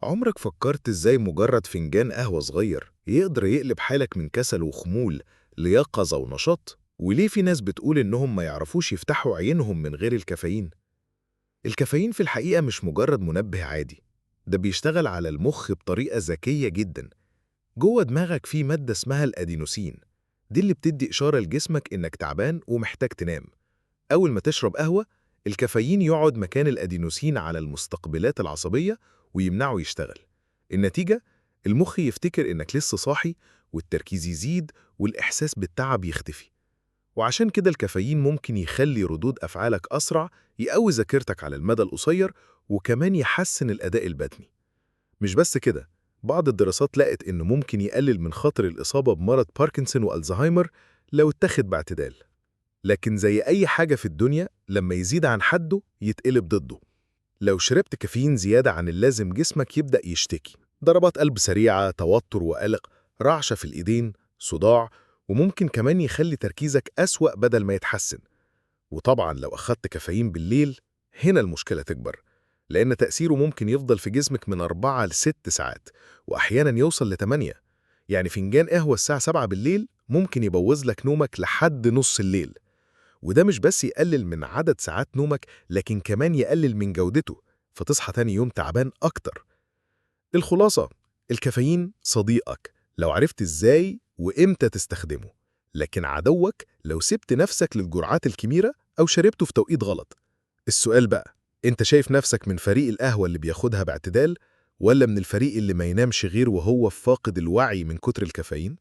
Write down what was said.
عمرك فكرت ازاي مجرد فنجان قهوة صغير يقدر يقلب حالك من كسل وخمول ليقظة ونشاط؟ وليه في ناس بتقول انهم ما يعرفوش يفتحوا عينهم من غير الكافيين؟ الكافيين في الحقيقة مش مجرد منبه عادي، ده بيشتغل على المخ بطريقة ذكية جدا. جوه دماغك في مادة اسمها الأدينوسين، دي اللي بتدي إشارة لجسمك إنك تعبان ومحتاج تنام. أول ما تشرب قهوة، الكافيين يقعد مكان الأدينوسين على المستقبلات العصبية ويمنعه يشتغل. النتيجة، المخ يفتكر إنك لسه صاحي، والتركيز يزيد، والإحساس بالتعب يختفي. وعشان كده الكافيين ممكن يخلي ردود أفعالك أسرع، يقوي ذاكرتك على المدى القصير، وكمان يحسن الأداء البدني. مش بس كده، بعض الدراسات لقت إنه ممكن يقلل من خطر الإصابة بمرض باركنسون وألزهايمر لو اتخذ باعتدال. لكن زي أي حاجة في الدنيا، لما يزيد عن حده يتقلب ضده. لو شربت كافيين زيادة عن اللازم، جسمك يبدأ يشتكي: ضربات قلب سريعة، توتر وقلق، رعشة في الإيدين، صداع، وممكن كمان يخلي تركيزك أسوأ بدل ما يتحسن. وطبعا لو أخدت كافيين بالليل، هنا المشكلة تكبر، لأن تأثيره ممكن يفضل في جسمك من 4 ل 6 ساعات، وأحيانا يوصل ل 8. يعني فنجان قهوة الساعة 7 بالليل ممكن يبوظ لك نومك لحد نص الليل. وده مش بس يقلل من عدد ساعات نومك، لكن كمان يقلل من جودته، فتصحى تاني يوم تعبان أكتر. الخلاصة، الكافيين صديقك لو عرفت إزاي وإمتى تستخدمه، لكن عدوك لو سبت نفسك للجرعات الكبيرة أو شربته في توقيت غلط. السؤال بقى، أنت شايف نفسك من فريق القهوة اللي بياخدها باعتدال، ولا من الفريق اللي ما ينامش غير وهو فاقد الوعي من كتر الكافيين؟